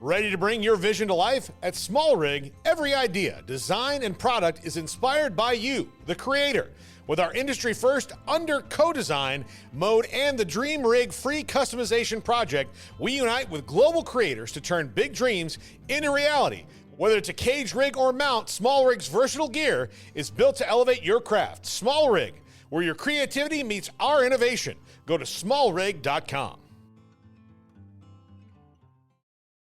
Ready to bring your vision to life? At Small Rig, every idea, design, and product is inspired by you, the creator. With our industry-first under co-design mode and the Dream Rig free customization project, we unite with global creators to turn big dreams into reality. Whether it's a cage rig or mount, Small Rig's versatile gear is built to elevate your craft. Small Rig, where your creativity meets our innovation. Go to smallrig.com.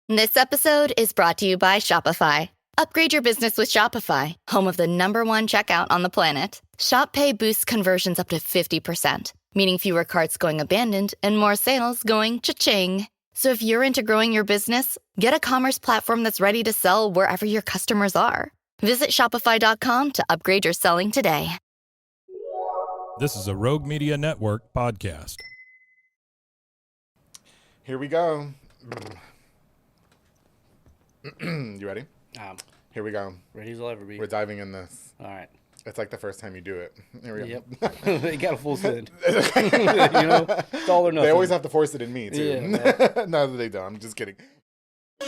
This episode is brought to you by Shopify. Upgrade your business with Shopify, home of the #1 checkout on the planet. Shop Pay boosts conversions up to 50%, meaning fewer carts going abandoned and more sales going cha-ching. So if you're into growing your business, get a commerce platform that's ready to sell wherever your customers are. Visit shopify.com to upgrade your selling today. This is a Rogue Media Network podcast. Here we go. You ready? Here we go. Ready as I'll ever be. We're diving in this. All right. It's like the first time you do it. Here we go. Yep. They got a full send. It's all or nothing. They always have to force it in me, too. Yeah, No, they don't. I'm just kidding.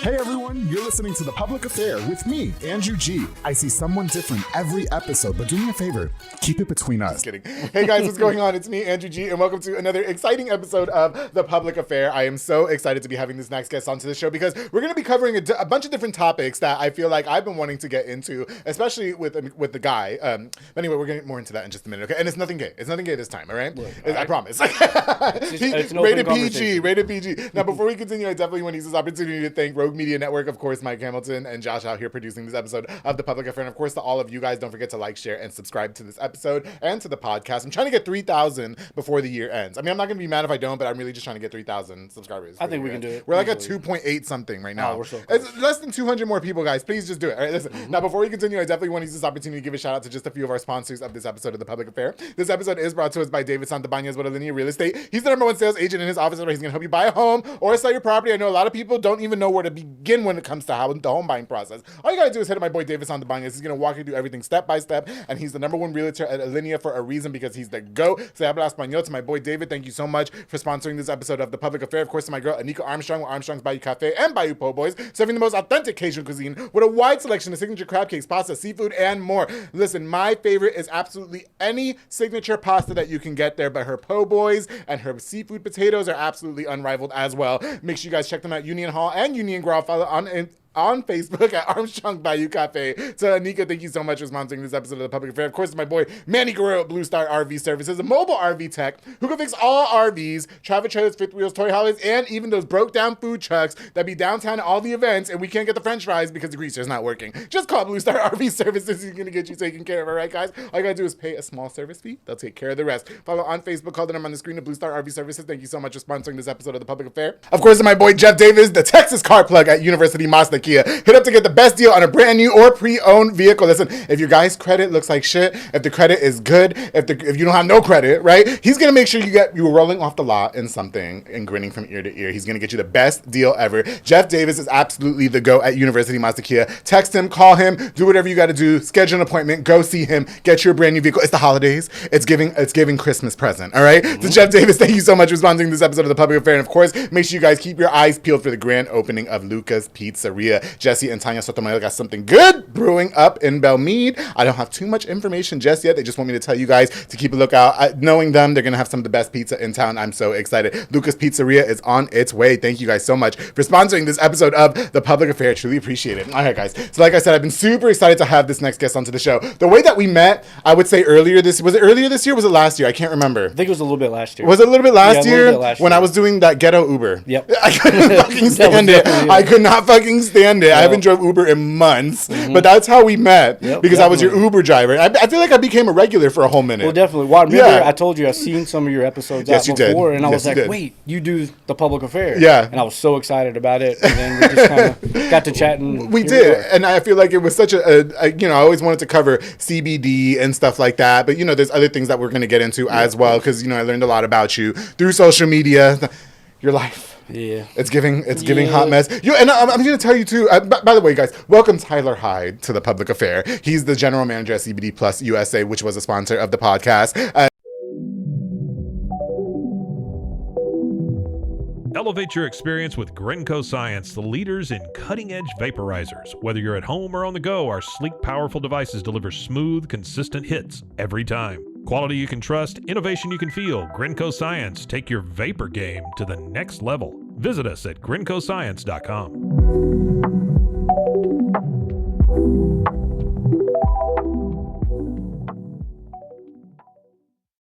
Hey everyone, you're listening to The Public Affair with me, Andrew G. I see someone different every episode, but do me a favor, keep it between us. Just kidding. Hey guys, what's going on? It's me, Andrew G, and welcome to another exciting episode of The Public Affair. I am so excited to be having this next guest onto the show because we're going to be covering a bunch of different topics that I feel like I've been wanting to get into, especially with the guy. But anyway, we're going to get more into that in just a minute, okay? And it's nothing gay. It's nothing gay this time, all right? Look, I promise. it's an Rated open PG, rated PG. Now, before we continue, I definitely want to use this opportunity to thank Rogue Media Network, of course, Mike Hamilton and Josh out here producing this episode of The Public Affair. And of course, to all of you guys, don't forget to like, share, and subscribe to this episode and to the podcast. I'm trying to get 3,000 before the year ends. I mean, I'm not going to be mad if I don't, but I'm really just trying to get 3,000 subscribers. I think we can do it. We're like at 2.8 something right now. Oh, we're so close. It's less than 200 more people, guys. Please just do it. All right, listen. Now, before we continue, I definitely want to use this opportunity to give a shout out to just a few of our sponsors of this episode of The Public Affair. This episode is brought to us by David Santabanez with Alinea Real Estate. He's the #1 sales agent in his office where he's going to help you buy a home or sell your property. I know a lot of people don't even know where to begin when it comes to how the home buying process. All you gotta do is hit up my boy Davis on the Bangas. He's gonna walk you through everything step by step, and he's the #1 realtor at Alinea for a reason, because he's the GOAT. Se habla español. To my boy David, thank you so much for sponsoring this episode of The Public Affair. Of course, to my girl Anika Armstrong with Armstrong's Bayou Cafe and Bayou Po' Boys, serving the most authentic Cajun cuisine with a wide selection of signature crab cakes, pasta, seafood, and more. Listen, my favorite is absolutely any signature pasta that you can get there, but her po' boys and her seafood potatoes are absolutely unrivaled as well. Make sure you guys check them out, Union Hall and Union Grove. Follow on Facebook at Armstrong Bayou Cafe. So, Anika, thank you so much for sponsoring this episode of The Public Affair. Of course, my boy Manny Guerrero at Blue Star RV Services, a mobile RV tech who can fix all RVs, travel trailers, fifth wheels, toy holidays, and even those broke down food trucks that be downtown at all the events, and we can't get the french fries because the greaser's not working. Just call Blue Star RV Services. He's going to get you taken care of, all right, guys? All you got to do is pay a small service fee. They'll take care of the rest. Follow on Facebook. Call the number on the screen of Blue Star RV Services. Thank you so much for sponsoring this episode of The Public Affair. Of course, to my boy Jeff Davis, the Texas car plug at University Mazda Kia. Hit up to get the best deal on a brand new or pre-owned vehicle. Listen, if your guy's credit looks like shit, if the credit is good, if you don't have no credit, right? He's gonna make sure you're rolling off the lot in something and grinning from ear to ear. He's gonna get you the best deal ever. Jeff Davis is absolutely the GOAT at University Mazda Kia. Text him, call him, do whatever you gotta do, schedule an appointment, go see him, get your brand new vehicle. It's the holidays. It's giving Christmas present, all right? So Jeff Davis, thank you so much for sponsoring this episode of The Public Affair. And of course, make sure you guys keep your eyes peeled for the grand opening of Luca's Pizzeria. Jesse and Tanya Sotomayor got something good brewing up in Belmead. I don't have too much information just yet. They just want me to tell you guys to keep a lookout. Knowing them, they're going to have some of the best pizza in town. I'm so excited. Luca's Pizzeria is on its way. Thank you guys so much for sponsoring this episode of The Public Affair. Truly appreciate it. All right, guys. So like I said, I've been super excited to have this next guest onto the show. The way that we met, I would say was it earlier this year or was it last year? I can't remember. I think it was a little bit last year. Was it a little bit last Yeah, year? a little bit last when year. I was doing that ghetto Uber. Yep. I couldn't fucking stand it. I could not fucking stand it. I haven't drove Uber in months, but that's how we met, because I was your Uber driver. I feel like I became a regular for a whole minute. Well, definitely. Well, I remember I told you I've seen some of your episodes Yes, out you before, did. and I Yes, was you like, did. wait, you do The Public Affair. Yeah. And I was so excited about it, and then we just kind of got to chatting. We did, and I feel like it was such I always wanted to cover CBD and stuff like that, but there's other things that we're going to get into as well, because I learned a lot about you through social media, your life. Yeah. It's giving hot mess. And I'm going to tell you too, by the way, guys, welcome Tyler Hyde to The Public Affair. He's the general manager at CBD Plus USA, which was a sponsor of the podcast. Elevate your experience with Grenco Science, the leaders in cutting-edge vaporizers. Whether you're at home or on the go, our sleek, powerful devices deliver smooth, consistent hits every time. Quality you can trust, innovation you can feel. Grenco Science. Take your vapor game to the next level. Visit us at grencoscience.com.